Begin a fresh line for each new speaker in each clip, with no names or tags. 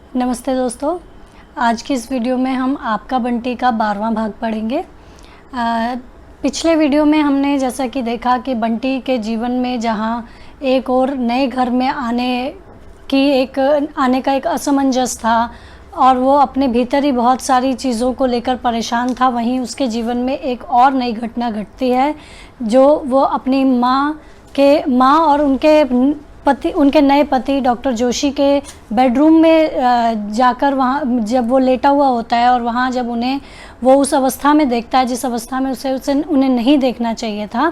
नमस्ते दोस्तों, आज की इस वीडियो में हम आपका बंटी का 12वां भाग पढ़ेंगे। पिछले वीडियो में हमने जैसा कि देखा कि बंटी के जीवन में जहां एक और नए घर में आने का एक असमंजस था और वो अपने भीतर ही बहुत सारी चीज़ों को लेकर परेशान था, वहीं उसके जीवन में एक और नई घटना घटती है जो वो अपनी माँ और उनके नए पति डॉक्टर जोशी के बेडरूम में जाकर वहाँ जब वो लेटा हुआ होता है और वहाँ जब उन्हें वो उस अवस्था में देखता है जिस अवस्था में उसे उन्हें नहीं देखना चाहिए था,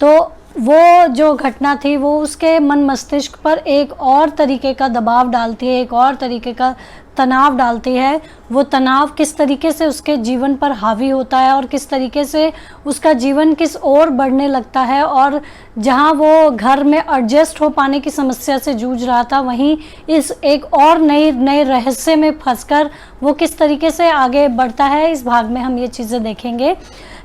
तो वो जो घटना थी वो उसके मन मस्तिष्क पर एक और तरीके का दबाव डालती है, एक और तरीके का तनाव डालती है। वो तनाव किस तरीके से उसके जीवन पर हावी होता है और किस तरीके से उसका जीवन किस ओर बढ़ने लगता है, और जहां वो घर में एडजस्ट हो पाने की समस्या से जूझ रहा था, वहीं इस एक और नए रहस्य में फंसकर वो किस तरीके से आगे बढ़ता है, इस भाग में हम ये चीज़ें देखेंगे।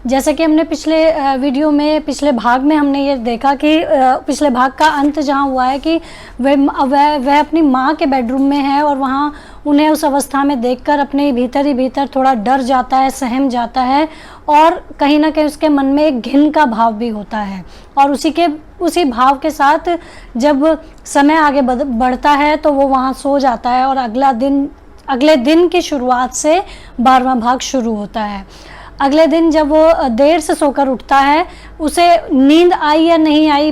जैसे कि हमने पिछले भाग में हमने ये देखा कि पिछले भाग का अंत जहाँ हुआ है कि वह अपनी माँ के बेडरूम में है और वहाँ उन्हें उस अवस्था में देखकर अपने भीतर ही भीतर थोड़ा डर जाता है, सहम जाता है और कहीं ना कहीं उसके मन में एक घिन का भाव भी होता है। और उसी भाव के साथ जब समय आगे बढ़ता है तो वो वहाँ सो जाता है और अगले दिन की शुरुआत से 12वां भाग शुरू होता है। अगले दिन जब वो देर से सोकर उठता है, उसे नींद आई या नहीं आई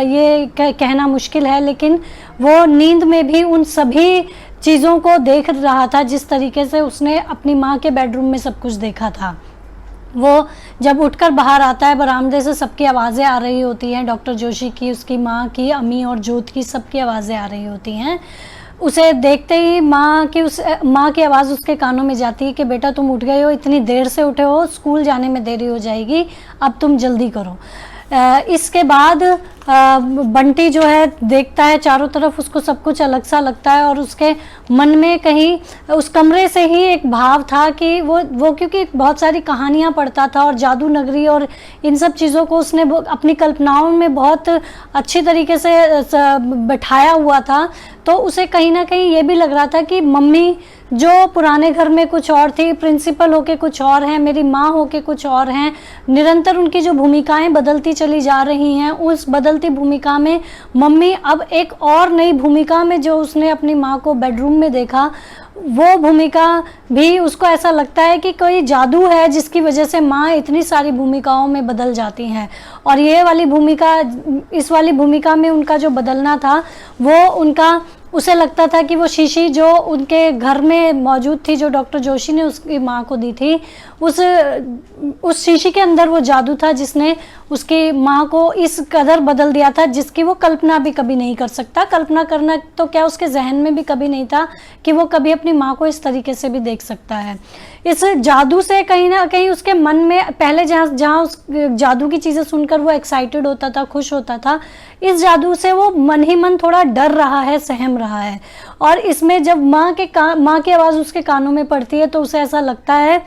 ये कहना मुश्किल है, लेकिन वो नींद में भी उन सभी चीज़ों को देख रहा था जिस तरीके से उसने अपनी माँ के बेडरूम में सब कुछ देखा था। वो जब उठकर बाहर आता है, बरामदे से सबकी आवाज़ें आ रही होती हैं, डॉक्टर जोशी की, उसकी माँ की, अम्मी और जोत की, सबकी आवाज़ें आ रही होती हैं। उसे देखते ही माँ की आवाज़ उसके कानों में जाती है कि बेटा तुम उठ गए हो, इतनी देर से उठे हो, स्कूल जाने में देरी हो जाएगी, अब तुम जल्दी करो। इसके बाद बंटी जो है देखता है चारों तरफ, उसको सब कुछ अलग सा लगता है और उसके मन में कहीं उस कमरे से ही एक भाव था कि वो क्योंकि बहुत सारी कहानियाँ पढ़ता था और जादू नगरी और इन सब चीज़ों को उसने अपनी कल्पनाओं में बहुत अच्छी तरीके से बैठाया हुआ था, तो उसे कहीं ना कहीं ये भी लग रहा था कि मम्मी जो पुराने घर में कुछ और थी, प्रिंसिपल होके कुछ और हैं, मेरी माँ होके कुछ और हैं, निरंतर उनकी जो भूमिकाएं बदलती चली जा रही हैं, उस बदलती भूमिका में मम्मी अब एक और नई भूमिका में जो उसने अपनी माँ को बेडरूम में देखा, वो भूमिका भी उसको ऐसा लगता है कि कोई जादू है जिसकी वजह से माँ इतनी सारी भूमिकाओं में बदल जाती हैं। और इस वाली भूमिका में उनका जो बदलना था वो उसे लगता था कि वो शीशी जो उनके घर में मौजूद थी, जो डॉक्टर जोशी ने उसकी माँ को दी थी, उस शीशी के अंदर वो जादू था जिसने उसकी माँ को इस कदर बदल दिया था जिसकी वो कल्पना भी कभी नहीं कर सकता। कल्पना करना तो क्या, उसके जहन में भी कभी नहीं था कि वो कभी अपनी माँ को इस तरीके से भी देख सकता है। इस जादू से कहीं ना कहीं उसके मन में पहले जहाँ उस जादू की चीज़ें सुनकर वो एक्साइटेड होता था, खुश होता था, इस जादू से वो मन ही मन थोड़ा डर रहा है, सहम रहा है। और इसमें जब माँ की आवाज़ उसके कानों में पड़ती है तो उसे ऐसा लगता है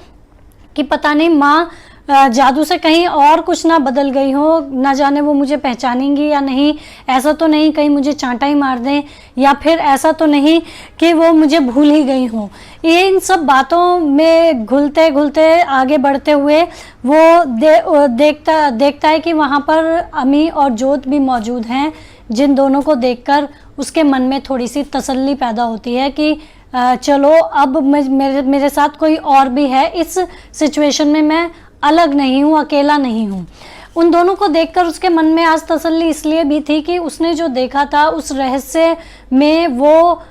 कि पता नहीं माँ जादू से कहीं और कुछ ना बदल गई हो, ना जाने वो मुझे पहचानेंगी या नहीं, ऐसा तो नहीं कहीं मुझे चांटा ही मार दें, या फिर ऐसा तो नहीं कि वो मुझे भूल ही गई हो। ये इन सब बातों में घुलते घुलते आगे बढ़ते हुए वो देखता है कि वहाँ पर अम्मी और जोत भी मौजूद हैं, जिन दोनों को देखकर उसके मन में थोड़ी सी तसल्ली पैदा होती है कि चलो अब मेरे साथ कोई और भी है, इस सिचुएशन में मैं अलग नहीं हूँ, अकेला नहीं हूँ। उन दोनों को देखकर उसके मन में आज तसल्ली इसलिए भी थी कि उसने जो देखा था उस रहस्य में वो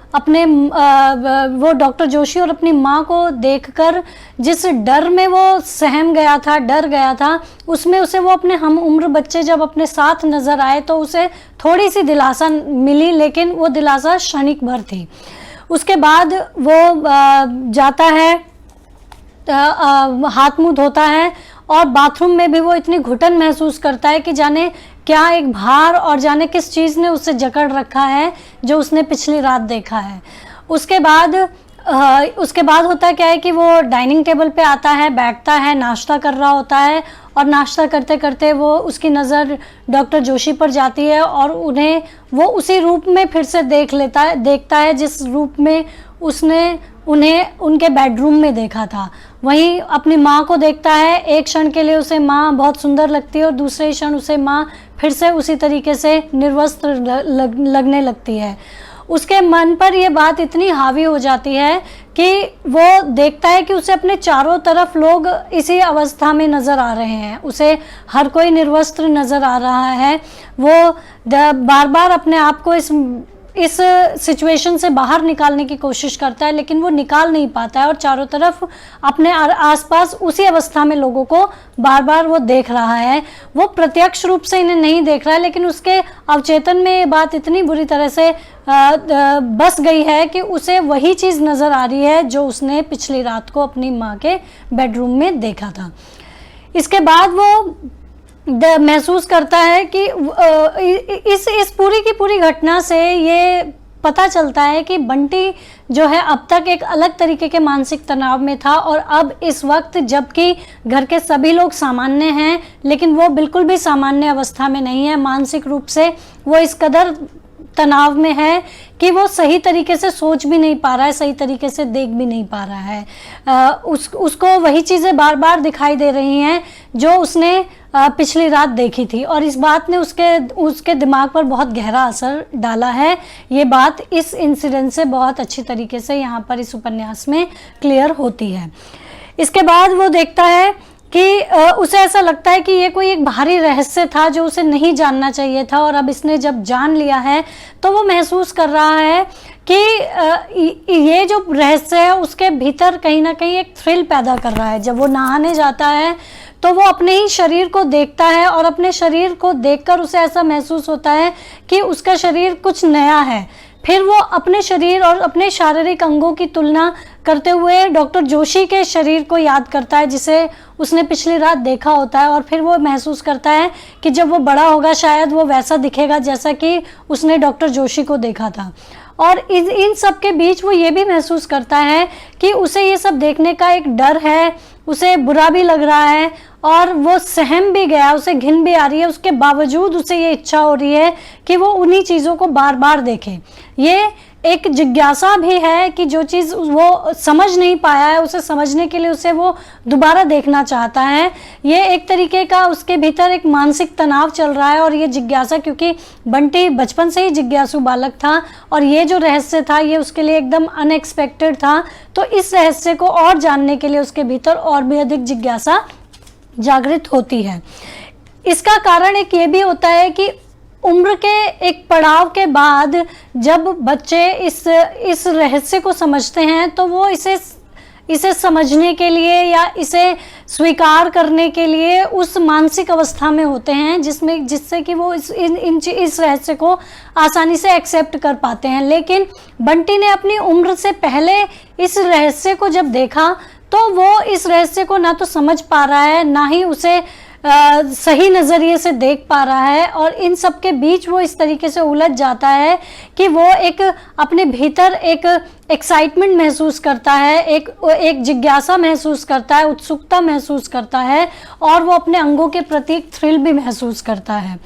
डॉक्टर जोशी और अपनी माँ को देखकर जिस डर में वो सहम गया था, डर गया था, उसमें उसे वो अपने हम उम्र बच्चे जब अपने साथ नज़र आए तो उसे थोड़ी सी दिलासा मिली, लेकिन वो दिलासा क्षणिक भर थी। उसके बाद वो जाता है, हाथ मुंह धोता है और बाथरूम में भी वो इतनी घुटन महसूस करता है कि जाने क्या एक भार और जाने किस चीज़ ने उसे जकड़ रखा है जो उसने पिछली रात देखा है। उसके बाद होता क्या है कि वो डाइनिंग टेबल पे आता है, बैठता है, नाश्ता कर रहा होता है और नाश्ता करते करते वो उसकी नज़र डॉक्टर जोशी पर जाती है और उन्हें वो उसी रूप में फिर से देखता है जिस रूप में उसने उन्हें उनके बेडरूम में देखा था। वहीं अपनी माँ को देखता है, एक क्षण के लिए उसे माँ बहुत सुंदर लगती है और दूसरे क्षण उसे माँ फिर से उसी तरीके से निर्वस्त्र लगने लगती है। उसके मन पर यह बात इतनी हावी हो जाती है कि वो देखता है कि उसे अपने चारों तरफ लोग इसी अवस्था में नज़र आ रहे हैं, उसे हर कोई निर्वस्त्र नज़र आ रहा है। वो बार बार अपने आप को इस सिचुएशन से बाहर निकालने की कोशिश करता है, लेकिन वो निकाल नहीं पाता है और चारों तरफ अपने आसपास उसी अवस्था में लोगों को बार बार वो देख रहा है। वो प्रत्यक्ष रूप से इन्हें नहीं देख रहा है, लेकिन उसके अवचेतन में ये बात इतनी बुरी तरह से बस गई है कि उसे वही चीज़ नज़र आ रही है जो उसने पिछली रात को अपनी माँ के बेडरूम में देखा था। इसके बाद वो महसूस करता है कि इस पूरी की पूरी घटना से ये पता चलता है कि बंटी जो है अब तक एक अलग तरीके के मानसिक तनाव में था और अब इस वक्त जबकि घर के सभी लोग सामान्य हैं, लेकिन वो बिल्कुल भी सामान्य अवस्था में नहीं है। मानसिक रूप से वो इस कदर तनाव में है कि वो सही तरीके से सोच भी नहीं पा रहा है, सही तरीके से देख भी नहीं पा रहा है। उसको वही चीज़ें बार बार दिखाई दे रही हैं जो उसने पिछली रात देखी थी और इस बात ने उसके दिमाग पर बहुत गहरा असर डाला है। ये बात इस इंसिडेंट से बहुत अच्छी तरीके से यहाँ पर इस उपन्यास में क्लियर होती है। इसके बाद वो देखता है कि उसे ऐसा लगता है कि ये कोई एक भारी रहस्य था जो उसे नहीं जानना चाहिए था और अब इसने जब जान लिया है तो वो महसूस कर रहा है कि ये जो रहस्य है उसके भीतर कहीं ना कहीं एक थ्रिल पैदा कर रहा है। जब वो नहाने जाता है तो वो अपने ही शरीर को देखता है और अपने शरीर को देखकर उसे ऐसा महसूस होता है कि उसका शरीर कुछ नया है। फिर वो अपने शरीर और अपने शारीरिक अंगों की तुलना करते हुए डॉक्टर जोशी के शरीर को याद करता है जिसे उसने पिछली रात देखा होता है और फिर वो महसूस करता है कि जब वो बड़ा होगा शायद वो वैसा दिखेगा जैसा कि उसने डॉक्टर जोशी को देखा था। और इन सब के बीच वो ये भी महसूस करता है कि उसे ये सब देखने का एक डर है, उसे बुरा भी लग रहा है और वो सहम भी गया, उसे घिन भी आ रही है। उसके बावजूद उसे ये इच्छा हो रही है कि वो उन्हीं चीज़ों को बार बार देखे। ये एक जिज्ञासा भी है कि जो चीज़ वो समझ नहीं पाया है उसे समझने के लिए उसे वो दोबारा देखना चाहता है। ये एक तरीके का उसके भीतर एक मानसिक तनाव चल रहा है और ये जिज्ञासा, क्योंकि बंटी बचपन से ही जिज्ञासु बालक था और ये जो रहस्य था ये उसके लिए एकदम अनएक्सपेक्टेड था, तो इस रहस्य को और जानने के लिए उसके भीतर और भी अधिक जिज्ञासा जागृत होती है। इसका कारण एक ये भी होता है कि उम्र के एक पड़ाव के बाद जब बच्चे इस रहस्य को समझते हैं तो वो इसे समझने के लिए या इसे स्वीकार करने के लिए उस मानसिक अवस्था में होते हैं जिससे कि वो इस रहस्य को आसानी से एक्सेप्ट कर पाते हैं। लेकिन बंटी ने अपनी उम्र से पहले इस रहस्य को जब देखा तो वो इस रहस्य को ना तो समझ पा रहा है ना ही उसे सही नज़रिए से देख पा रहा है और इन सब के बीच वो इस तरीके से उलझ जाता है कि वो एक अपने भीतर एक एक्साइटमेंट महसूस करता है, एक जिज्ञासा महसूस करता है, उत्सुकता महसूस करता है और वो अपने अंगों के प्रति एक थ्रिल भी महसूस करता है।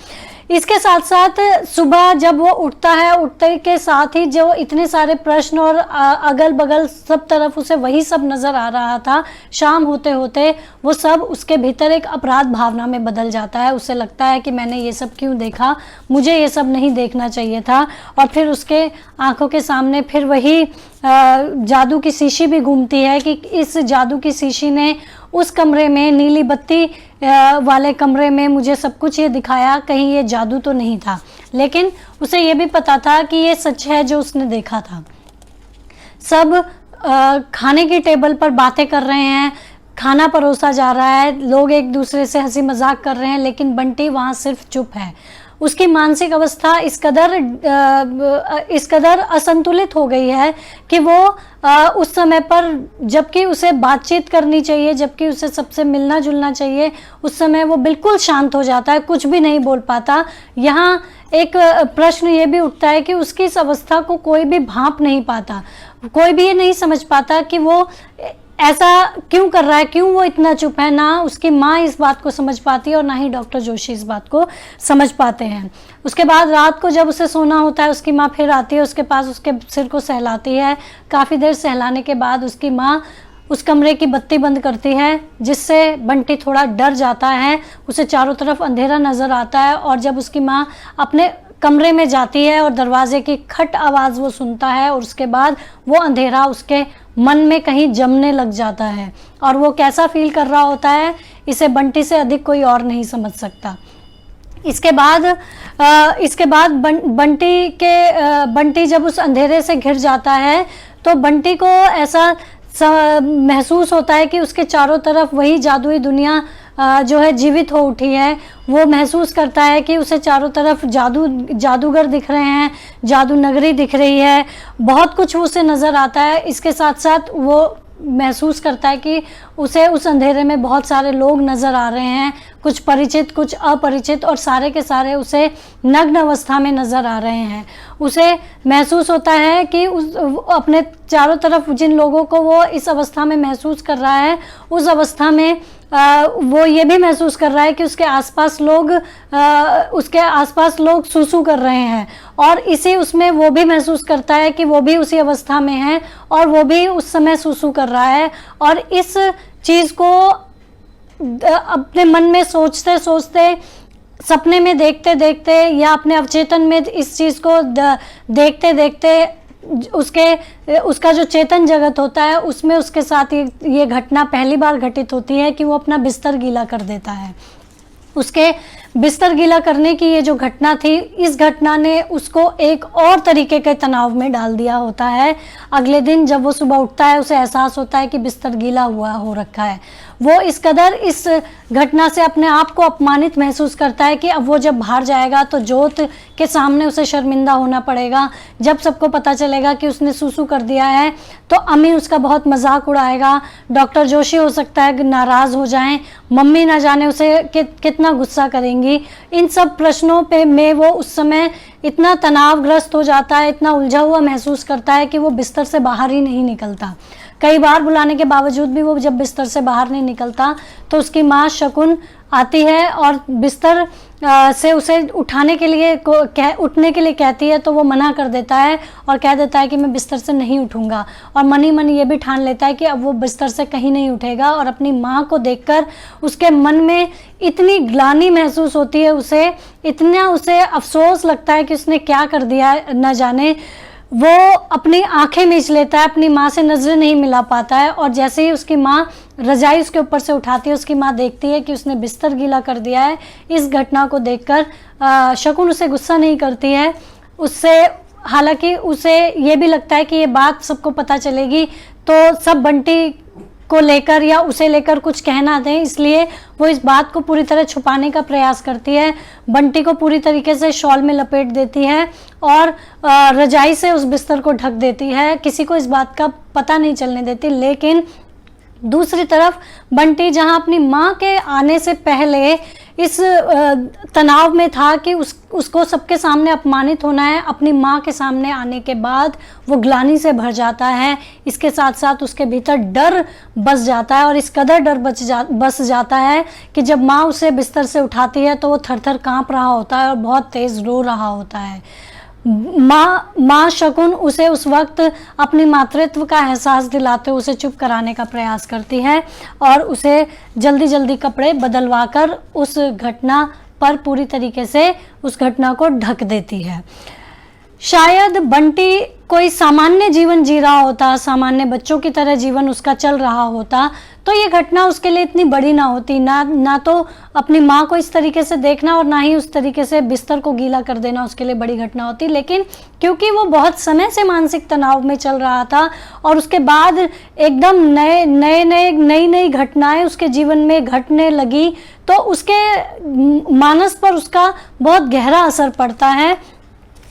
इसके साथ साथ सुबह जब वो उठता है, उठते के साथ ही जो इतने सारे प्रश्न और अगल बगल सब तरफ उसे वही सब नज़र आ रहा था, शाम होते होते वो सब उसके भीतर एक अपराध भावना में बदल जाता है। उसे लगता है कि मैंने ये सब क्यों देखा, मुझे ये सब नहीं देखना चाहिए था। और फिर उसके आंखों के सामने फिर वही जादू की शीशी भी घूमती है कि इस जादू की शीशी ने उस कमरे में, नीली बत्ती वाले कमरे में मुझे सब कुछ ये दिखाया, कहीं ये जादू तो नहीं था। लेकिन उसे ये भी पता था कि ये सच है जो उसने देखा था। सब खाने की टेबल पर बातें कर रहे हैं, खाना परोसा जा रहा है, लोग एक दूसरे से हंसी मजाक कर रहे हैं, लेकिन बंटी वहाँ सिर्फ चुप है। उसकी मानसिक अवस्था इस कदर असंतुलित हो गई है कि वो उस समय पर जबकि उसे बातचीत करनी चाहिए, जबकि उसे सबसे मिलना जुलना चाहिए, उस समय वो बिल्कुल शांत हो जाता है, कुछ भी नहीं बोल पाता। यहाँ एक प्रश्न ये भी उठता है कि उसकी इस अवस्था को कोई भी भांप नहीं पाता, कोई भी ये नहीं समझ पाता कि वो ऐसा क्यों कर रहा है, क्यों वो इतना चुप है। ना उसकी माँ इस बात को समझ पाती है और ना ही डॉक्टर जोशी इस बात को समझ पाते हैं। उसके बाद रात को जब उसे सोना होता है, उसकी माँ फिर आती है उसके पास, उसके सिर को सहलाती है। काफ़ी देर सहलाने के बाद उसकी माँ उस कमरे की बत्ती बंद करती है, जिससे बंटी थोड़ा डर जाता है। उसे चारों तरफ अंधेरा नज़र आता है और जब उसकी माँ अपने कमरे में जाती है और दरवाजे की खट आवाज़ वो सुनता है, और उसके बाद वो अंधेरा उसके मन में कहीं जमने लग जाता है। और वो कैसा फील कर रहा होता है, इसे बंटी से अधिक कोई और नहीं समझ सकता। इसके बाद बंटी जब उस अंधेरे से घिर जाता है तो बंटी को ऐसा महसूस होता है कि उसके चारों तरफ वही जादुई दुनिया जो है जीवित हो उठी है। वो महसूस करता है कि उसे चारों तरफ जादूगर दिख रहे हैं, जादू नगरी दिख रही है, बहुत कुछ उसे नज़र आता है। इसके साथ साथ वो महसूस करता है कि उसे उस अंधेरे में बहुत सारे लोग नज़र आ रहे हैं, कुछ परिचित कुछ अपरिचित, और सारे के सारे उसे नग्न अवस्था में नज़र आ रहे हैं। उसे महसूस होता है कि अपने चारों तरफ जिन लोगों को वो इस अवस्था में महसूस कर रहा है, उस अवस्था में वो ये भी महसूस कर रहा है कि उसके आसपास लोग सूसू कर रहे हैं, और इसी उसमें वो भी महसूस करता है कि वो भी उसी अवस्था में है और वो भी उस समय सूसू कर रहा है। और इस चीज़ को अपने मन में सोचते सोचते, सपने में देखते देखते या अपने अवचेतन में इस चीज़ को देखते देखते उसका जो चेतन जगत होता है उसमें उसके साथ ये घटना पहली बार घटित होती है कि वो अपना बिस्तर गीला कर देता है। उसके बिस्तर गीला करने की ये जो घटना थी, इस घटना ने उसको एक और तरीके के तनाव में डाल दिया होता है। अगले दिन जब वो सुबह उठता है, उसे एहसास होता है कि बिस्तर गीला हो रखा है। वो इस कदर इस घटना से अपने आप को अपमानित महसूस करता है कि अब वो जब बाहर जाएगा तो जोत के सामने उसे शर्मिंदा होना पड़ेगा। जब सबको पता चलेगा कि उसने सूसू कर दिया है तो अम्मी उसका बहुत मजाक उड़ाएगा, डॉक्टर जोशी हो सकता है नाराज़ हो जाएं, मम्मी ना जाने उसे कितना गुस्सा करेंगी। इन सब प्रश्नों पे में वो उस समय इतना तनावग्रस्त हो जाता है, इतना उलझा हुआ महसूस करता है कि वो बिस्तर से बाहर ही नहीं निकलता। कई बार बुलाने के बावजूद भी वो जब बिस्तर से बाहर नहीं निकलता तो उसकी माँ शकुन आती है और बिस्तर से उसे उठने के लिए कहती है, तो वो मना कर देता है और कह देता है कि मैं बिस्तर से नहीं उठूंगा। और मन ही मन ये भी ठान लेता है कि अब वो बिस्तर से कहीं नहीं उठेगा। और अपनी माँ को देखकर उसके मन में इतनी ग्लानि महसूस होती है, उसे अफसोस लगता है कि उसने क्या कर दिया न जाने। वो अपनी आंखें मीच लेता है, अपनी माँ से नज़रें नहीं मिला पाता है। और जैसे ही उसकी माँ रजाई उसके ऊपर से उठाती है, उसकी माँ देखती है कि उसने बिस्तर गीला कर दिया है। इस घटना को देखकर शकुन उसे गुस्सा नहीं करती है, हालांकि उसे ये भी लगता है कि ये बात सबको पता चलेगी तो सब बंटी को लेकर या उसे लेकर कुछ कहना दें, इसलिए वो इस बात को पूरी तरह छुपाने का प्रयास करती है। बंटी को पूरी तरीके से शॉल में लपेट देती है और रजाई से उस बिस्तर को ढक देती है, किसी को इस बात का पता नहीं चलने देती। लेकिन दूसरी तरफ बंटी जहां अपनी माँ के आने से पहले इस तनाव में था कि उसको सबके सामने अपमानित होना है, अपनी माँ के सामने आने के बाद वो ग्लानि से भर जाता है। इसके साथ साथ उसके भीतर डर बस जाता है, और इस कदर डर बस जाता है कि जब माँ उसे बिस्तर से उठाती है तो वो थर थर काँप रहा होता है और बहुत तेज़ रो रहा होता है। माँ शकुन उसे उस वक्त अपनी मातृत्व का एहसास दिलाते हुए उसे चुप कराने का प्रयास करती है और उसे जल्दी जल्दी कपड़े बदलवाकर उस घटना पर पूरी तरीके से उस घटना को ढक देती है। शायद बंटी कोई सामान्य जीवन जी रहा होता, सामान्य बच्चों की तरह जीवन उसका चल रहा होता, तो ये घटना उसके लिए इतनी बड़ी ना होती। ना तो अपनी माँ को इस तरीके से देखना और ना ही उस तरीके से बिस्तर को गीला कर देना उसके लिए बड़ी घटना होती। लेकिन क्योंकि वो बहुत समय से मानसिक तनाव में चल रहा था और उसके बाद एकदम नई नई घटनाएं उसके जीवन में घटने लगी, तो उसके मानस पर उसका बहुत गहरा असर पड़ता है।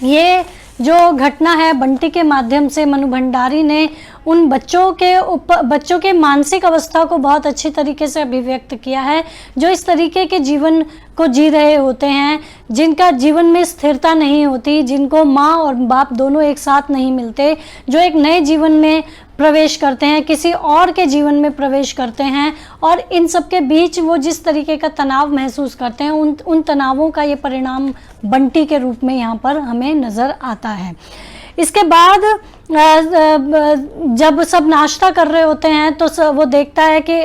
ये जो घटना है बंटी के माध्यम से मनु भंडारी ने उन बच्चों के मानसिक अवस्था को बहुत अच्छी तरीके से अभिव्यक्त किया है, जो इस तरीके के जीवन को जी रहे होते हैं, जिनका जीवन में स्थिरता नहीं होती, जिनको माँ और बाप दोनों एक साथ नहीं मिलते, जो एक नए जीवन में प्रवेश करते हैं, किसी और के जीवन में प्रवेश करते हैं, और इन सब के बीच वो जिस तरीके का तनाव महसूस करते हैं, उन तनावों का ये परिणाम बंटी के रूप में यहाँ पर हमें नज़र आता है। इसके बाद जब सब नाश्ता कर रहे होते हैं तो वो देखता है कि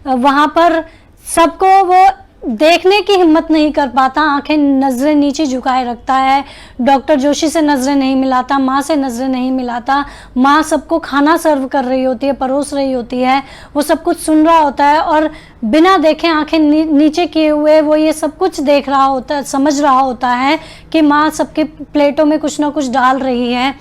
वहाँ पर सबको वो देखने की हिम्मत नहीं कर पाता, आंखें नज़रें नीचे झुकाए रखता है, डॉक्टर जोशी से नज़रें नहीं मिलाता, माँ से नज़रें नहीं मिलाता। माँ सबको खाना सर्व कर रही होती है, परोस रही होती है, वो सब कुछ सुन रहा होता है और बिना देखे आंखें नीचे किए हुए वो ये सब कुछ देख रहा होता है, समझ रहा होता है कि माँ सबके प्लेटों में कुछ ना कुछ डाल रही है।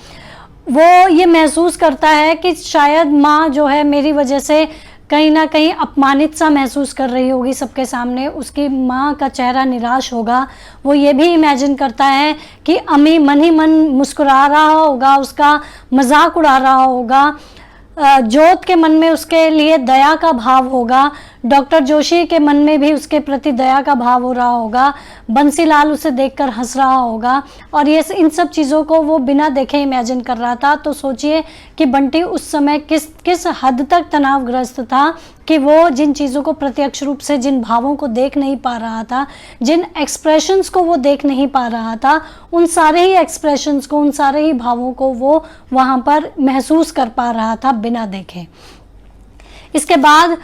वो ये महसूस करता है कि शायद माँ जो है मेरी वजह से कहीं ना कहीं अपमानित सा महसूस कर रही होगी सबके सामने, उसकी माँ का चेहरा निराश होगा। वो ये भी इमेजिन करता है कि अम्मी मन ही मन मुस्कुरा रहा होगा, उसका मजाक उड़ा रहा होगा। जोत के मन में उसके लिए दया का भाव होगा, डॉक्टर जोशी के मन में भी उसके प्रति दया का भाव हो रहा होगा, बंसीलाल उसे देखकर हंस रहा होगा, और ये इन सब चीज़ों को वो बिना देखे इमेजिन कर रहा था। तो सोचिए कि बंटी उस समय किस हद तक तनावग्रस्त था कि वो जिन चीज़ों को प्रत्यक्ष रूप से, जिन भावों को देख नहीं पा रहा था, जिन एक्सप्रेशंस को वो देख नहीं पा रहा था, उन सारे ही एक्सप्रेशंस को, उन सारे ही भावों को वो वहाँ पर महसूस कर पा रहा था बिना देखे। इसके बाद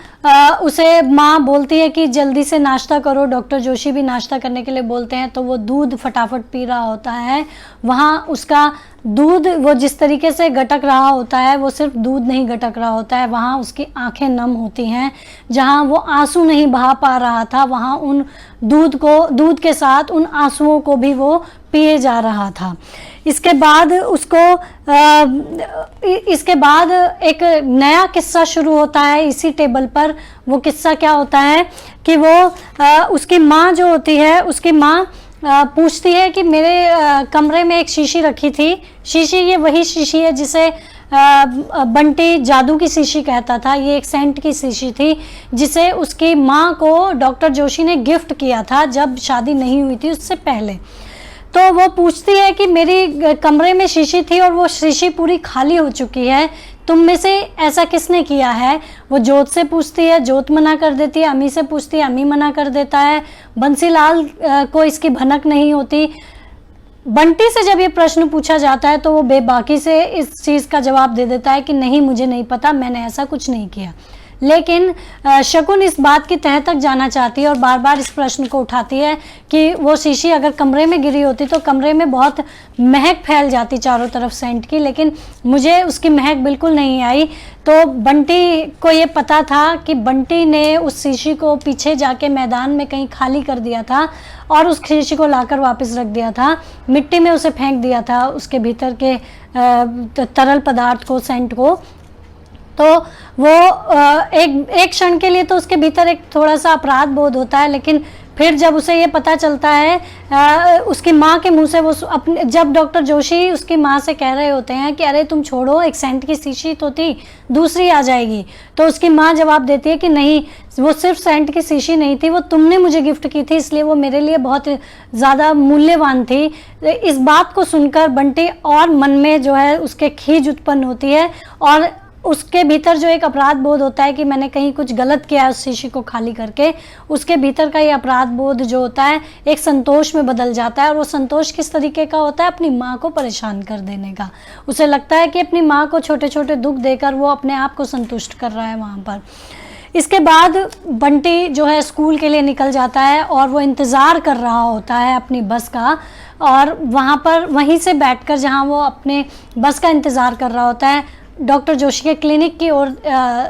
उसे माँ बोलती है कि जल्दी से नाश्ता करो, डॉक्टर जोशी भी नाश्ता करने के लिए बोलते हैं, तो वो दूध फटाफट पी रहा होता है। वहाँ उसका दूध वो जिस तरीके से गटक रहा होता है, वो सिर्फ दूध नहीं गटक रहा होता है, वहाँ उसकी आंखें नम होती हैं। जहाँ वो आंसू नहीं बहा पा रहा था, वहाँ उन दूध के साथ उन आंसुओं को भी वो पिए जा रहा था। इसके बाद इसके बाद एक नया किस्सा शुरू होता है इसी टेबल पर। वो किस्सा क्या होता है कि वो उसकी माँ जो होती है, उसकी माँ पूछती है कि मेरे कमरे में एक शीशी रखी थी। शीशी, ये वही शीशी है जिसे बंटी जादू की शीशी कहता था। ये एक सेंट की शीशी थी जिसे उसकी माँ को डॉक्टर जोशी ने गिफ्ट किया था जब शादी नहीं हुई थी उससे पहले। तो वो पूछती है कि मेरी कमरे में शीशी थी और वो शीशी पूरी खाली हो चुकी है, तुम में से ऐसा किसने किया है? वो जोत से पूछती है, जोत मना कर देती है। अम्मी से पूछती है, अम्मी मना कर देता है। बंसीलाल को इसकी भनक नहीं होती। बंटी से जब ये प्रश्न पूछा जाता है तो वो बेबाकी से इस चीज़ का जवाब दे देता है कि नहीं, मुझे नहीं पता, मैंने ऐसा कुछ नहीं किया। लेकिन शकुन इस बात की तह तक जाना चाहती है और बार बार इस प्रश्न को उठाती है कि वो शीशी अगर कमरे में गिरी होती तो कमरे में बहुत महक फैल जाती चारों तरफ सेंट की, लेकिन मुझे उसकी महक बिल्कुल नहीं आई। तो बंटी को ये पता था कि बंटी ने उस शीशी को पीछे जाके मैदान में कहीं खाली कर दिया था और उस शीशी को लाकर वापस रख दिया था, मिट्टी में उसे फेंक दिया था, उसके भीतर के तरल पदार्थ को, सेंट को। तो वो एक क्षण के लिए तो उसके भीतर एक थोड़ा सा अपराध बोध होता है, लेकिन फिर जब उसे ये पता चलता है उसकी माँ के मुंह से, वो अपने, जब डॉक्टर जोशी उसकी माँ से कह रहे होते हैं कि अरे तुम छोड़ो, एक सेंट की शीशी तो थी, दूसरी आ जाएगी, तो उसकी माँ जवाब देती है कि नहीं, वो सिर्फ सेंट की शीशी नहीं थी, वो तुमने मुझे गिफ्ट की थी, इसलिए वो मेरे लिए बहुत ज़्यादा मूल्यवान थी। इस बात को सुनकर बंटी और मन में जो है उसके खीज उत्पन्न होती है और उसके भीतर जो एक अपराध बोध होता है कि मैंने कहीं कुछ गलत किया है उस शीशी को खाली करके, उसके भीतर का ये अपराध बोध जो होता है एक संतोष में बदल जाता है। और वो संतोष किस तरीके का होता है? अपनी माँ को परेशान कर देने का। उसे लगता है कि अपनी माँ को छोटे छोटे दुख देकर वो अपने आप को संतुष्ट कर रहा है वहाँ पर। इसके बाद बंटी जो है स्कूल के लिए निकल जाता है और वो इंतज़ार कर रहा होता है अपनी बस का, और वहाँ पर वहीं से बैठकर जहाँ वो अपने बस का इंतज़ार कर रहा होता है, डॉक्टर जोशी के क्लिनिक की ओर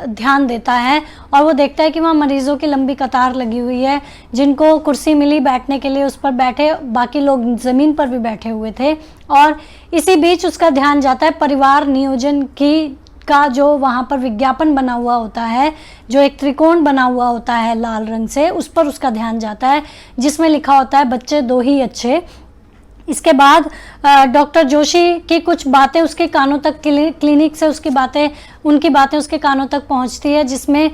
ध्यान देता है और वो देखता है कि वहाँ मरीज़ों की लंबी कतार लगी हुई है। जिनको कुर्सी मिली बैठने के लिए उस पर बैठे, बाकी लोग ज़मीन पर भी बैठे हुए थे। और इसी बीच उसका ध्यान जाता है परिवार नियोजन का जो वहाँ पर विज्ञापन बना हुआ होता है, जो एक त्रिकोण बना हुआ होता है लाल रंग से, उस पर उसका ध्यान जाता है जिसमें लिखा होता है बच्चे दो ही अच्छे। इसके बाद डॉक्टर जोशी की कुछ बातें उसके कानों तक, क्लिनिक से उनकी बातें उसके कानों तक पहुंचती है, जिसमें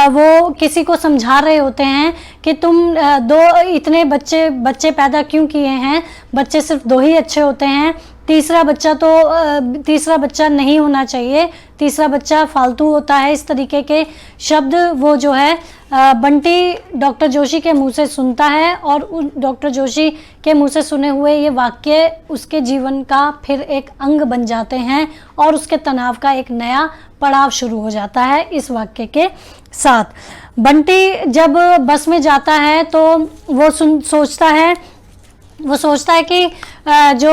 वो किसी को समझा रहे होते हैं कि तुम दो इतने बच्चे पैदा क्यों किए हैं, बच्चे सिर्फ दो ही अच्छे होते हैं। तीसरा बच्चा नहीं होना चाहिए, तीसरा बच्चा फालतू होता है, इस तरीके के शब्द वो जो है बंटी डॉक्टर जोशी के मुंह से सुनता है और उन डॉक्टर जोशी के मुंह से सुने हुए ये वाक्य उसके जीवन का फिर एक अंग बन जाते हैं और उसके तनाव का एक नया पड़ाव शुरू हो जाता है इस वाक्य के साथ। बंटी जब बस में जाता है तो वो सोचता है कि जो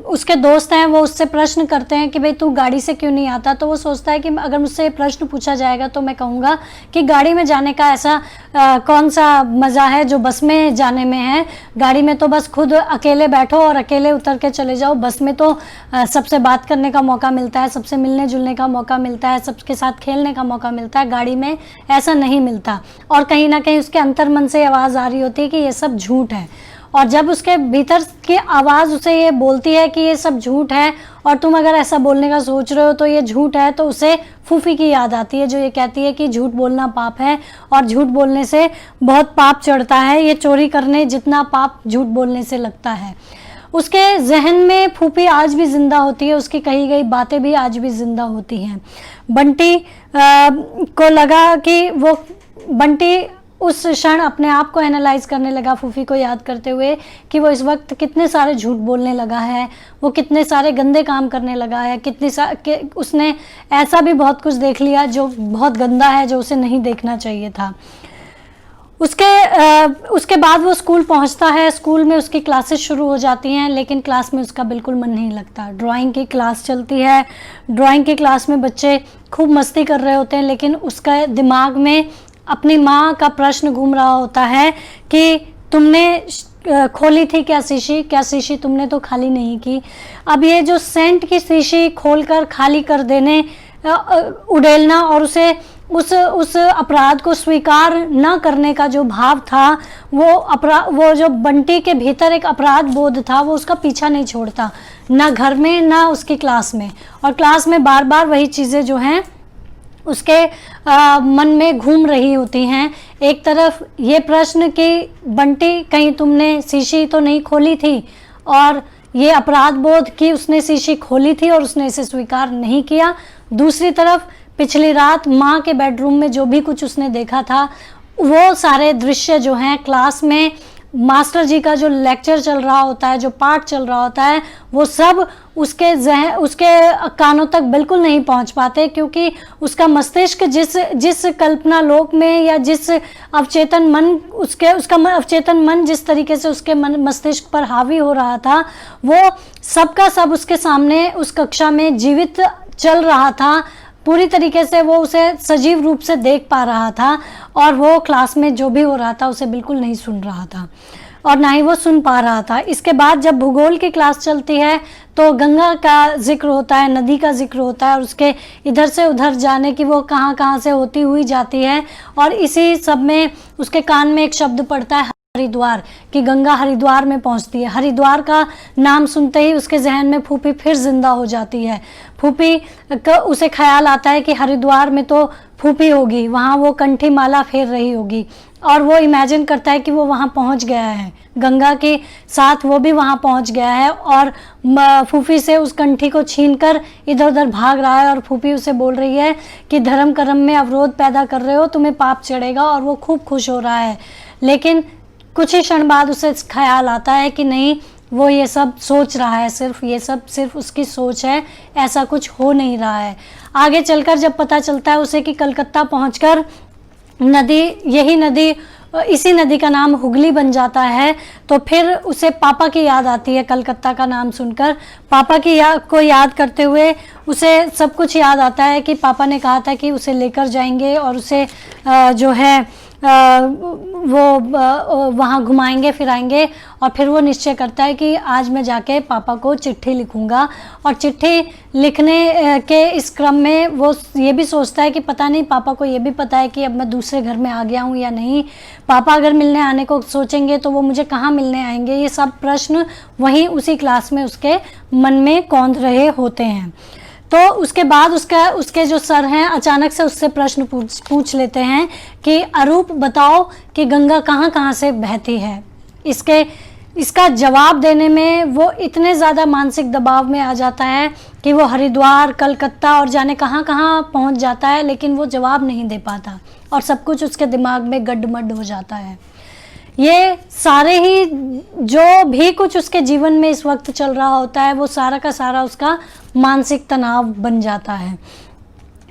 उसके दोस्त हैं वो उससे प्रश्न करते हैं कि भाई तू गाड़ी से क्यों नहीं आता, तो वो सोचता है कि अगर मुझसे प्रश्न पूछा जाएगा तो मैं कहूँगा कि गाड़ी में जाने का ऐसा कौन सा मज़ा है जो बस में जाने में है। गाड़ी में तो बस खुद अकेले बैठो और अकेले उतर के चले जाओ, बस में तो सबसे बात करने का मौका मिलता है, सबसे मिलने जुलने का मौका मिलता है, सबके साथ खेलने का मौका मिलता है, गाड़ी में ऐसा नहीं मिलता। और कहीं ना कहीं उसके अंतर्मन से आवाज़ आ रही होती है कि ये सब झूठ है। और जब उसके भीतर की आवाज़ उसे ये बोलती है कि ये सब झूठ है और तुम अगर ऐसा बोलने का सोच रहे हो तो ये झूठ है, तो उसे फूफी की याद आती है जो ये कहती है कि झूठ बोलना पाप है और झूठ बोलने से बहुत पाप चढ़ता है, ये चोरी करने जितना पाप झूठ बोलने से लगता है। उसके जहन में फूफी आज भी जिंदा होती है, उसकी कही गई बातें भी आज भी जिंदा होती हैं। बंटी को लगा कि बंटी उस क्षण अपने आप को एनालाइज करने लगा, फूफी को याद करते हुए कि वो इस वक्त कितने सारे झूठ बोलने लगा है, वो कितने सारे गंदे काम करने लगा है, उसने ऐसा भी बहुत कुछ देख लिया जो बहुत गंदा है, जो उसे नहीं देखना चाहिए था। उसके बाद वो स्कूल पहुंचता है, स्कूल में उसकी क्लासेस शुरू हो जाती हैं, लेकिन क्लास में उसका बिल्कुल मन नहीं लगता। ड्राइंग की क्लास चलती है, ड्राइंग की क्लास में बच्चे खूब मस्ती कर रहे होते हैं, लेकिन उसका दिमाग में अपनी माँ का प्रश्न घूम रहा होता है कि तुमने खोली थी क्या शीशी तुमने तो खाली नहीं की। अब ये जो सेंट की शीशी खोलकर खाली कर देने, उड़ेलना और उसे उस अपराध को स्वीकार न करने का जो भाव था, वो जो बंटी के भीतर एक अपराध बोध था, वो उसका पीछा नहीं छोड़ता, ना घर में ना उसकी क्लास में। और क्लास में बार बार वही चीज़ें जो हैं उसके मन में घूम रही होती हैं। एक तरफ ये प्रश्न कि बंटी कहीं तुमने शीशी तो नहीं खोली थी, और ये अपराध बोध कि उसने शीशी खोली थी और उसने इसे स्वीकार नहीं किया। दूसरी तरफ पिछली रात माँ के बेडरूम में जो भी कुछ उसने देखा था, वो सारे दृश्य जो हैं क्लास में मास्टर जी का जो लेक्चर चल रहा होता है, जो पाठ चल रहा होता है, वो सब उसके कानों तक बिल्कुल नहीं पहुंच पाते, क्योंकि उसका मस्तिष्क जिस कल्पना लोक में या जिस अवचेतन मन जिस तरीके से उसके मस्तिष्क पर हावी हो रहा था, वो सबका सब उसके सामने उस कक्षा में जीवित चल रहा था। पूरी तरीके से वो उसे सजीव रूप से देख पा रहा था और वो क्लास में जो भी हो रहा था उसे बिल्कुल नहीं सुन रहा था और ना ही वो सुन पा रहा था। इसके बाद जब भूगोल की क्लास चलती है तो गंगा का जिक्र होता है, नदी का जिक्र होता है और उसके इधर से उधर जाने की वो कहाँ कहाँ से होती हुई जाती है। और इसी सब में उसके कान में एक शब्द पड़ता है, हरिद्वार, कि गंगा हरिद्वार में पहुंचती है। हरिद्वार का नाम सुनते ही उसके जहन में फूफी फिर जिंदा हो जाती है। फूफी का उसे ख्याल आता है कि हरिद्वार में तो फूफी होगी, वहाँ वो कंठी माला फेर रही होगी, और वो इमेजिन करता है कि वो वहाँ पहुँच गया है, गंगा के साथ वो भी वहाँ पहुँच गया है और फूफी से उस कंठी को छीनकर इधर उधर भाग रहा है। और फूफी उसे बोल रही है कि धर्म कर्म में अवरोध पैदा कर रहे हो, तुम्हें पाप चढ़ेगा, और वो खूब खुश हो रहा है। लेकिन कुछ ही क्षण बाद उसे ख्याल आता है कि नहीं, वो ये सब सोच रहा है, ये सब सिर्फ उसकी सोच है, ऐसा कुछ हो नहीं रहा है। आगे चलकर जब पता चलता है उसे कि कलकत्ता पहुंचकर इसी नदी का नाम हुगली बन जाता है, तो फिर उसे पापा की याद आती है। कलकत्ता का नाम सुनकर पापा की को याद करते हुए उसे सब कुछ याद आता है कि पापा ने कहा था कि उसे लेकर जाएंगे और उसे जो है वो वहाँ घुमाएंगे फिराएंगे। और फिर वो निश्चय करता है कि आज मैं जाके पापा को चिट्ठी लिखूंगा। और चिट्ठी लिखने के इस क्रम में वो ये भी सोचता है कि पता नहीं पापा को ये भी पता है कि अब मैं दूसरे घर में आ गया हूँ या नहीं, पापा अगर मिलने आने को सोचेंगे तो वो मुझे कहाँ मिलने आएंगे। ये सब प्रश्न वहीं उसी क्लास में उसके मन में कौंध रहे होते हैं। तो उसके बाद उसके जो सर हैं अचानक से उससे प्रश्न पूछ लेते हैं कि अरूप बताओ कि गंगा कहाँ कहाँ से बहती है। इसके इसका जवाब देने में वो इतने ज़्यादा मानसिक दबाव में आ जाता है कि वो हरिद्वार, कलकत्ता और जाने कहाँ कहाँ पहुँच जाता है, लेकिन वो जवाब नहीं दे पाता और सब कुछ उसके दिमाग में गड्ढमड्ढ हो जाता है। ये सारे ही जो भी कुछ उसके जीवन में इस वक्त चल रहा होता है वो सारा का सारा उसका मानसिक तनाव बन जाता है।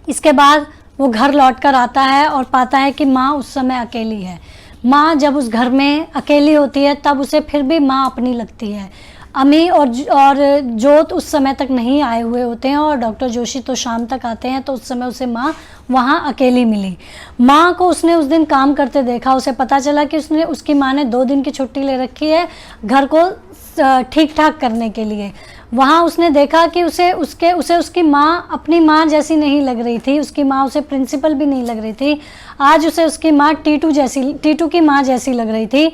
इसके बाद वो घर लौट कर आता है और पाता है कि माँ उस समय अकेली है। माँ जब उस घर में अकेली होती है तब उसे फिर भी माँ अपनी लगती है। अमी और जोत उस समय तक नहीं आए हुए होते हैं और डॉक्टर जोशी तो शाम तक आते हैं, तो उस समय उसे माँ वहाँ अकेली मिली। माँ को उसने उस दिन काम करते देखा, उसे पता चला कि उसकी माँ ने 2 दिन की छुट्टी ले रखी है घर को ठीक ठाक करने के लिए। वहाँ उसने देखा कि उसे उसकी माँ अपनी माँ जैसी नहीं लग रही थी, उसकी माँ उसे प्रिंसिपल भी नहीं लग रही थी। आज उसे उसकी माँ टीटू की माँ जैसी लग रही थी,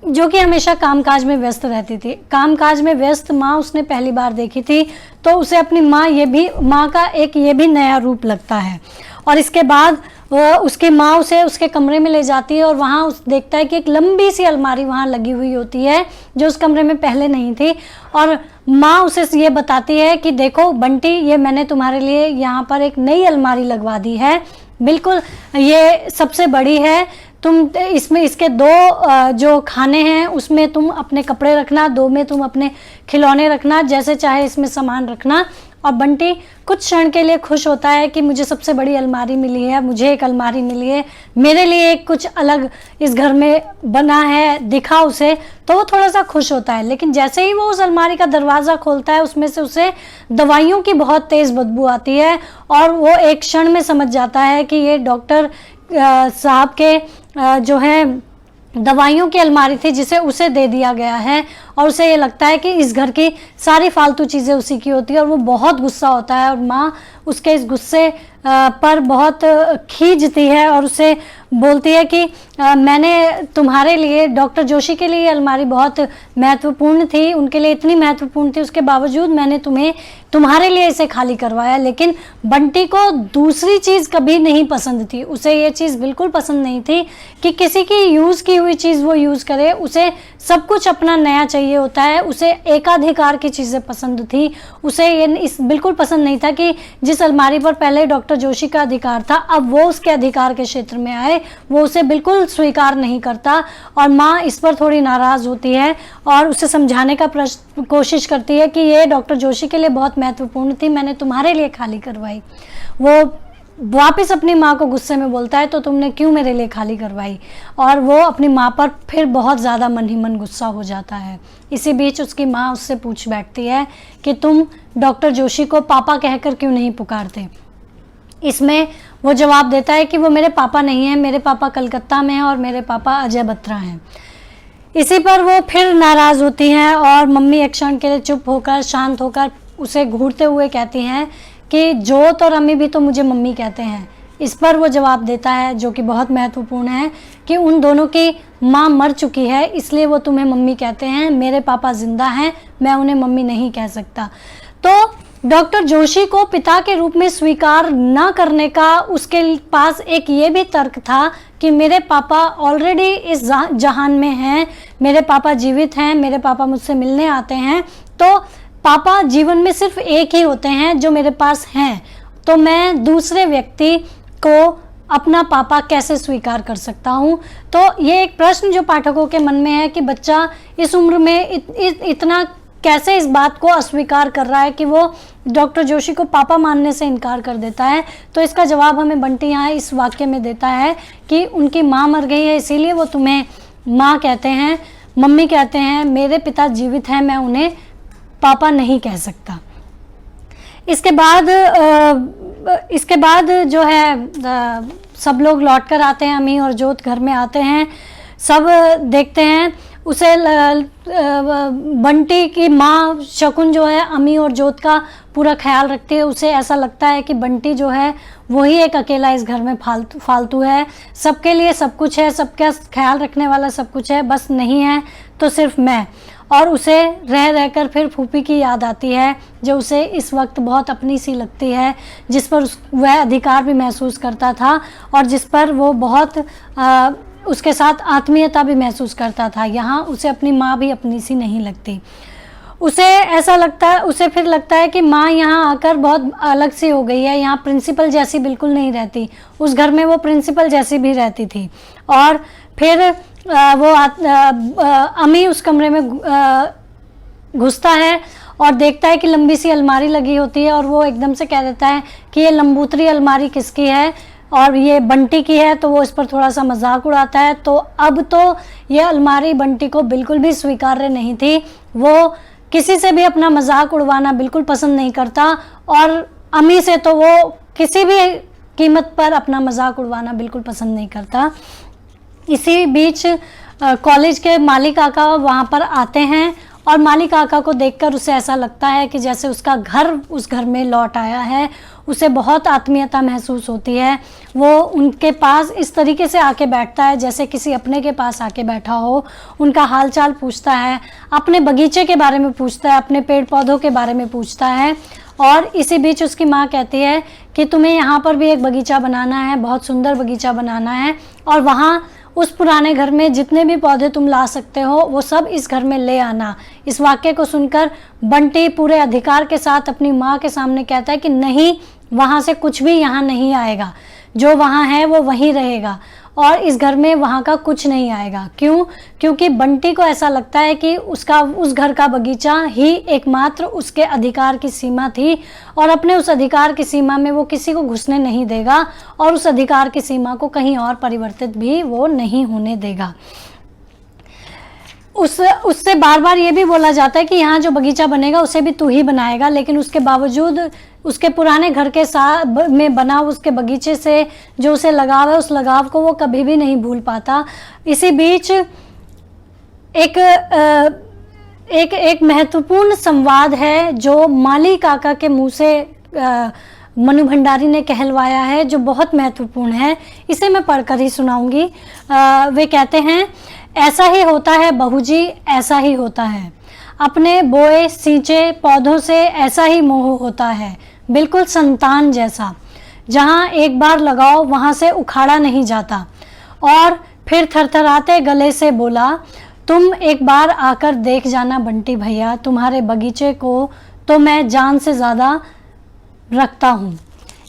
जो कि हमेशा कामकाज में व्यस्त रहती थी। कामकाज में व्यस्त माँ उसने पहली बार देखी थी, तो उसे अपनी माँ का एक ये भी नया रूप लगता है। और इसके बाद उसकी माँ उसे उसके कमरे में ले जाती है और वहाँ देखता है कि एक लंबी सी अलमारी वहाँ लगी हुई होती है जो उस कमरे में पहले नहीं थी। और माँ उसे ये बताती है कि देखो बंटी, ये मैंने तुम्हारे लिए यहाँ पर एक नई अलमारी लगवा दी है, बिल्कुल ये सबसे बड़ी है। तुम इसमें इसके 2 जो खाने हैं उसमें तुम अपने कपड़े रखना, 2 में तुम अपने खिलौने रखना, जैसे चाहे इसमें सामान रखना। और बंटी कुछ क्षण के लिए खुश होता है कि मुझे सबसे बड़ी अलमारी मिली है, मुझे एक अलमारी मिली है, मेरे लिए एक कुछ अलग इस घर में बना है, दिखा उसे, तो वो थोड़ा सा खुश होता है। लेकिन जैसे ही वो उस अलमारी का दरवाज़ा खोलता है उसमें से उसे दवाइयों की बहुत तेज़ बदबू आती है और वो एक क्षण में समझ जाता है कि ये डॉक्टर साहब के जो है दवाइयों की अलमारी थी जिसे उसे दे दिया गया है। और उसे ये लगता है कि इस घर की सारी फालतू चीज़ें उसी की होती है और वो बहुत गुस्सा होता है। और माँ उसके इस गुस्से पर बहुत खींचती है और उसे बोलती है कि मैंने तुम्हारे लिए, डॉक्टर जोशी के लिए अलमारी बहुत महत्वपूर्ण थी, उनके लिए इतनी महत्वपूर्ण थी, उसके बावजूद मैंने तुम्हारे लिए इसे खाली करवाया। लेकिन बंटी को दूसरी चीज़ कभी नहीं पसंद थी, उसे ये चीज़ बिल्कुल पसंद नहीं थी कि किसी की यूज़ की हुई चीज़ वो यूज़ करे। उसे सब कुछ अपना नया चाहिए होता है, उसे एकाधिकार की चीज़ें पसंद थी। उसे ये बिल्कुल पसंद नहीं था कि जिस अलमारी पर पहले डॉक्टर जोशी का अधिकार था अब वो उसके अधिकार के क्षेत्र में आए, वो उसे बिल्कुल स्वीकार नहीं करता। और माँ इस पर थोड़ी नाराज़ होती है और उसे समझाने का कोशिश करती है कि ये डॉक्टर जोशी के लिए बहुत महत्वपूर्ण थी, मैंने तुम्हारे लिए खाली करवाई। वो वापस अपनी माँ को गुस्से में बोलता है तो तुमने क्यों मेरे लिए खाली करवाई, और वो अपनी माँ पर फिर बहुत ज़्यादा मन ही मन गुस्सा हो जाता है। इसी बीच उसकी माँ उससे पूछ बैठती है कि तुम डॉक्टर जोशी को पापा कहकर क्यों नहीं पुकारते। इसमें वो जवाब देता है कि वो मेरे पापा नहीं हैं, मेरे पापा कलकत्ता में हैं और मेरे पापा अजय बत्रा हैं। इसी पर वो फिर नाराज़ होती हैं और मम्मी एक क्षण के लिए चुप होकर, शांत होकर उसे घूरते हुए कहती हैं कि जोत और अम्मी भी तो मुझे मम्मी कहते हैं। इस पर वो जवाब देता है, जो कि बहुत महत्वपूर्ण है, कि उन दोनों की माँ मर चुकी है इसलिए वो तुम्हें मम्मी कहते हैं, मेरे पापा जिंदा हैं, मैं उन्हें मम्मी नहीं कह सकता। तो डॉक्टर जोशी को पिता के रूप में स्वीकार न करने का उसके पास एक ये भी तर्क था कि मेरे पापा ऑलरेडी इस जहान में हैं, मेरे पापा जीवित हैं, मेरे पापा मुझसे मिलने आते हैं, तो पापा जीवन में सिर्फ एक ही होते हैं जो मेरे पास हैं, तो मैं दूसरे व्यक्ति को अपना पापा कैसे स्वीकार कर सकता हूँ। तो ये एक प्रश्न जो पाठकों के मन में है कि बच्चा इस उम्र में इतना कैसे इस बात को अस्वीकार कर रहा है कि वो डॉक्टर जोशी को पापा मानने से इनकार कर देता है। तो इसका जवाब हमें बंटी यहाँ इस वाक्य में देता है कि उनकी माँ मर गई है इसीलिए वो तुम्हें माँ कहते हैं, मम्मी कहते हैं, मेरे पिता जीवित हैं, मैं उन्हें पापा नहीं कह सकता। इसके बाद जो है सब लोग लौट कर आते हैं, अमी और जोत घर में आते हैं, सब देखते हैं उसे बंटी की माँ शकुन जो है अमी और जोत का पूरा ख्याल रखती है। उसे ऐसा लगता है कि बंटी जो है वही एक अकेला इस घर में फालतू है, सबके लिए सब कुछ है, सबका ख्याल रखने वाला सब कुछ है, बस नहीं है तो सिर्फ मैं। और उसे रह रहकर फिर फूफी की याद आती है जो उसे इस वक्त बहुत अपनी सी लगती है, जिस पर वह अधिकार भी महसूस करता था और जिस पर वो बहुत उसके साथ आत्मीयता भी महसूस करता था। यहाँ उसे अपनी माँ भी अपनी सी नहीं लगती। उसे ऐसा लगता है, उसे फिर लगता है कि माँ यहाँ आकर बहुत अलग सी हो गई है, यहाँ प्रिंसिपल जैसी बिल्कुल नहीं रहती। उस घर में वो प्रिंसिपल जैसी भी रहती थी। और फिर अमी उस कमरे में घुसता है और देखता है कि लंबी सी अलमारी लगी होती है, और वो एकदम से कह देता है कि ये लंबूतरी अलमारी किसकी है, और ये बंटी की है। तो वो इस पर थोड़ा सा मजाक उड़ाता है। तो अब तो ये अलमारी बंटी को बिल्कुल भी स्वीकार्य नहीं थी। वो किसी से भी अपना मजाक उड़वाना बिल्कुल पसंद नहीं करता, और अमी से तो वो किसी भी कीमत पर अपना मजाक उड़वाना बिल्कुल पसंद नहीं करता। इसी बीच कॉलेज के माली काका वहाँ पर आते हैं, और माली काका को देखकर उसे ऐसा लगता है कि जैसे उसका घर उस घर में लौट आया है। उसे बहुत आत्मीयता महसूस होती है। वो उनके पास इस तरीके से आके बैठता है जैसे किसी अपने के पास आके बैठा हो। उनका हालचाल पूछता है, अपने बगीचे के बारे में पूछता है, अपने पेड़ पौधों के बारे में पूछता है। और इसी बीच उसकी माँ कहती है कि तुम्हें यहाँ पर भी एक बगीचा बनाना है, बहुत सुंदर बगीचा बनाना है, और वहाँ उस पुराने घर में जितने भी पौधे तुम ला सकते हो वो सब इस घर में ले आना। इस वाक्य को सुनकर बंटी पूरे अधिकार के साथ अपनी माँ के सामने कहता है कि नहीं, वहाँ से कुछ भी यहाँ नहीं आएगा, जो वहाँ है वो वहीं रहेगा, और इस घर में वहाँ का कुछ नहीं आएगा। क्यों? क्योंकि बंटी को ऐसा लगता है कि उस घर का बगीचा ही एकमात्र उसके अधिकार की सीमा थी, और अपने उस अधिकार की सीमा में वो किसी को घुसने नहीं देगा, और उस अधिकार की सीमा को कहीं और परिवर्तित भी वो नहीं होने देगा। उससे बार बार ये भी बोला जाता है कि यहाँ जो बगीचा बनेगा उसे भी तू ही बनाएगा, लेकिन उसके बावजूद उसके पुराने घर के साथ में बना उसके बगीचे से जो उसे लगाव है, उस लगाव को वो कभी भी नहीं भूल पाता। इसी बीच एक महत्वपूर्ण संवाद है जो माली काका के मुंह से मनु भंडारी ने कहलवाया है, जो बहुत महत्वपूर्ण है। इसे मैं पढ़कर ही सुनाऊंगी। वे कहते हैं, ऐसा ही होता है बहू जी, ऐसा ही होता है। अपने बोए सींचे पौधों से ऐसा ही मोह होता है, बिल्कुल संतान जैसा। जहाँ एक बार लगाओ वहाँ से उखाड़ा नहीं जाता। और फिर थरथराते गले से बोला, तुम एक बार आकर देख जाना बंटी भैया, तुम्हारे बगीचे को तो मैं जान से ज़्यादा रखता हूँ।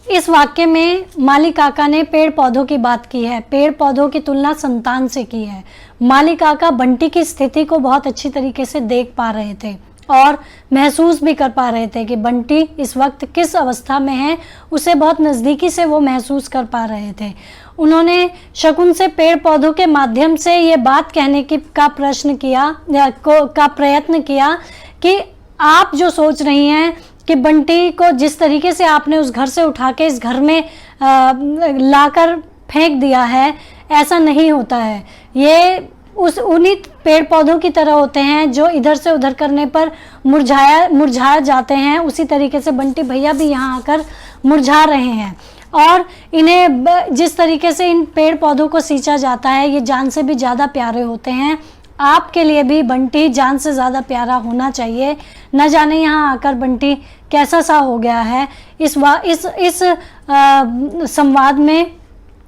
इस वाक्य में माली काका ने पेड़ पौधों की बात की है, पेड़ पौधों की तुलना संतान से की है। माली काका बंटी की स्थिति को बहुत अच्छी तरीके से देख पा रहे थे और महसूस भी कर पा रहे थे कि बंटी इस वक्त किस अवस्था में है, उसे बहुत नज़दीकी से वो महसूस कर पा रहे थे। उन्होंने शकुन से पेड़ पौधों के माध्यम से ये बात कहने का प्रयत्न किया कि आप जो सोच रही हैं कि बंटी को जिस तरीके से आपने उस घर से उठा के इस घर में लाकर फेंक दिया है, ऐसा नहीं होता है। ये उन्हीं पेड़ पौधों की तरह होते हैं जो इधर से उधर करने पर मुरझा जाते हैं। उसी तरीके से बंटी भैया भी यहाँ आकर मुरझा रहे हैं, और इन्हें जिस तरीके से इन पेड़ पौधों को सींचा जाता है, ये जान से भी ज़्यादा प्यारे होते हैं। आपके लिए भी बंटी जान से ज़्यादा प्यारा होना चाहिए। न जाने यहाँ आकर बंटी कैसा सा हो गया है। इस संवाद में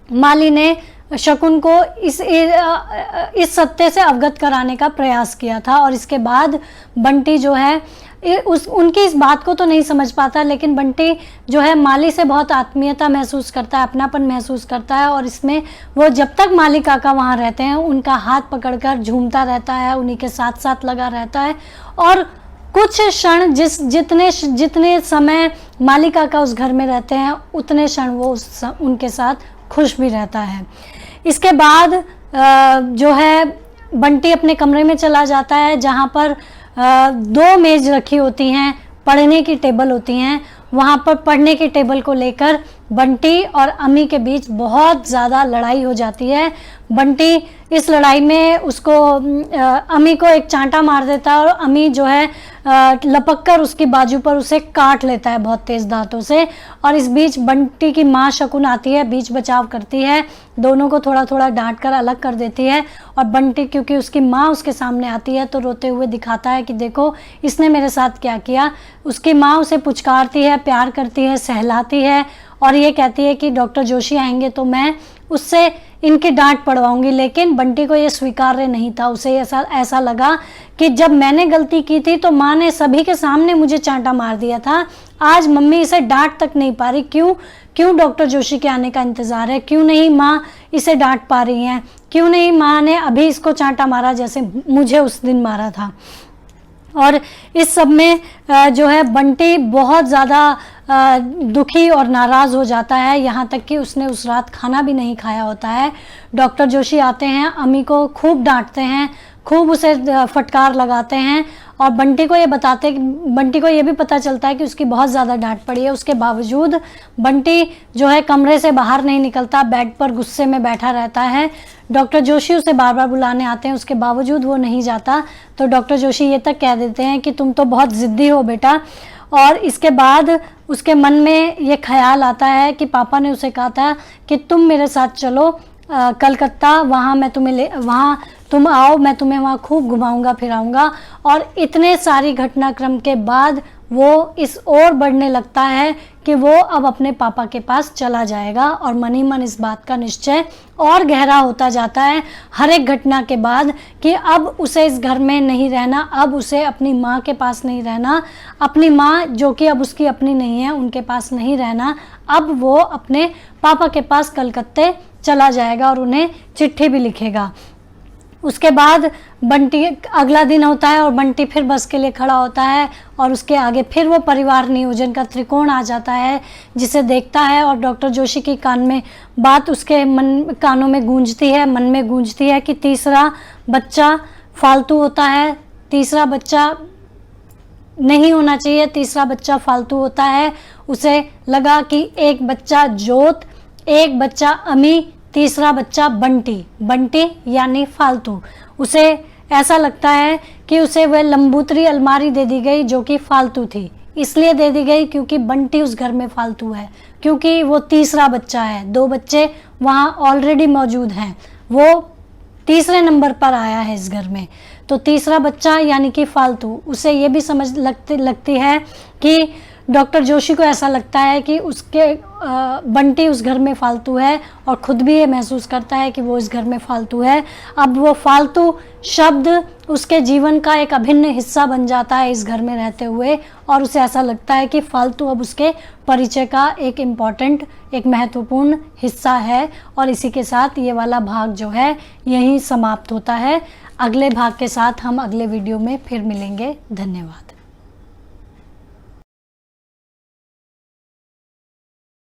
माली ने शकुन को इस सत्य से अवगत कराने का प्रयास किया था, और इसके बाद बंटी जो है उनकी इस बात को तो नहीं समझ पाता, लेकिन बंटी जो है माली से बहुत आत्मीयता महसूस करता है, अपनापन महसूस करता है, और इसमें वो जब तक माली काका वहाँ रहते हैं उनका हाथ पकड़कर झूमता रहता है, उन्हीं के साथ साथ लगा रहता है। और कुछ क्षण जितने समय माली काका उस घर में रहते हैं उतने क्षण वो उनके साथ खुश भी रहता है। इसके बाद जो है बंटी अपने कमरे में चला जाता है, जहाँ पर 2 मेज रखी होती हैं, पढ़ने की टेबल होती हैं। वहाँ पर पढ़ने की टेबल को लेकर बंटी और अमी के बीच बहुत ज़्यादा लड़ाई हो जाती है। बंटी इस लड़ाई में अमी को एक चांटा मार देता है, और अमी जो है लपक कर उसकी बाजू पर उसे काट लेता है बहुत तेज़ दांतों से। और इस बीच बंटी की माँ शकुन आती है, बीच बचाव करती है, दोनों को थोड़ा थोड़ा डांट कर अलग कर देती है। और बंटी क्योंकि उसकी माँ उसके सामने आती है तो रोते हुए दिखाता है कि देखो इसने मेरे साथ क्या किया। उसकी माँ उसे पुचकारती है, प्यार करती है, सहलाती है, और ये कहती है कि डॉक्टर जोशी आएंगे तो मैं उससे इनकी डांट पड़वाऊंगी। लेकिन बंटी को ये स्वीकार्य नहीं था। उसे ऐसा लगा कि जब मैंने गलती की थी तो माँ ने सभी के सामने मुझे चांटा मार दिया था, आज मम्मी इसे डांट तक नहीं पा रही। क्यों डॉक्टर जोशी के आने का इंतज़ार है? क्यों नहीं माँ इसे डांट पा रही हैं? क्यों नहीं माँ ने अभी इसको चांटा मारा जैसे मुझे उस दिन मारा था? और इस सब में जो है बंटी बहुत ज़्यादा दुखी और नाराज़ हो जाता है, यहाँ तक कि उसने उस रात खाना भी नहीं खाया होता है। डॉक्टर जोशी आते हैं, अम्मी को खूब डांटते हैं, खूब उसे फटकार लगाते हैं और बंटी को ये भी पता चलता है कि उसकी बहुत ज़्यादा डांट पड़ी है। उसके बावजूद बंटी जो है कमरे से बाहर नहीं निकलता, बेड पर गुस्से में बैठा रहता है। डॉक्टर जोशी उसे बार बार बुलाने आते हैं, उसके बावजूद वो नहीं जाता। तो डॉक्टर जोशी ये तक कह देते हैं कि तुम तो बहुत ज़िद्दी हो बेटा। और इसके बाद उसके मन में ये ख्याल आता है कि पापा ने उसे कहा था कि तुम मेरे साथ चलो कलकत्ता, वहाँ तुम आओ, मैं तुम्हें वहाँ खूब घुमाऊंगा फिराऊंगा। और इतने सारी घटनाक्रम के बाद वो इस ओर बढ़ने लगता है कि वो अब अपने पापा के पास चला जाएगा और मन ही मन इस बात का निश्चय और गहरा होता जाता है हर एक घटना के बाद कि अब उसे इस घर में नहीं रहना, अब उसे अपनी माँ के पास नहीं रहना, अपनी माँ जो कि अब उसकी अपनी नहीं है उनके पास नहीं रहना, अब वो अपने पापा के पास कलकत्ते चला जाएगा और उन्हें चिट्ठी भी लिखेगा। उसके बाद बंटी, अगला दिन होता है और बंटी फिर बस के लिए खड़ा होता है और उसके आगे फिर वो परिवार नियोजन का त्रिकोण आ जाता है जिसे देखता है और डॉक्टर जोशी की बात उसके कानों में गूंजती है, मन में गूंजती है कि तीसरा बच्चा फालतू होता है, तीसरा बच्चा नहीं होना चाहिए, तीसरा बच्चा फालतू होता है। उसे लगा कि एक बच्चा जोत, एक बच्चा अमी, तीसरा बच्चा बंटी यानी फालतू। उसे ऐसा लगता है कि उसे वह लंबूतरी अलमारी दे दी गई जो कि फालतू थी, इसलिए दे दी गई क्योंकि बंटी उस घर में फालतू है, क्योंकि वो तीसरा बच्चा है। 2 बच्चे वहाँ ऑलरेडी मौजूद हैं, वो तीसरे नंबर पर आया है इस घर में, तो तीसरा बच्चा यानी कि फालतू। उसे ये भी समझ लगती है कि डॉक्टर जोशी को ऐसा लगता है कि उसके बंटी उस घर में फालतू है और ख़ुद भी ये महसूस करता है कि वो इस घर में फालतू है। अब वो फालतू शब्द उसके जीवन का एक अभिन्न हिस्सा बन जाता है इस घर में रहते हुए और उसे ऐसा लगता है कि फालतू अब उसके परिचय का एक महत्वपूर्ण हिस्सा है। और इसी के साथ ये वाला भाग जो है यहीं समाप्त होता है। अगले भाग के साथ हम अगले वीडियो में फिर मिलेंगे। धन्यवाद।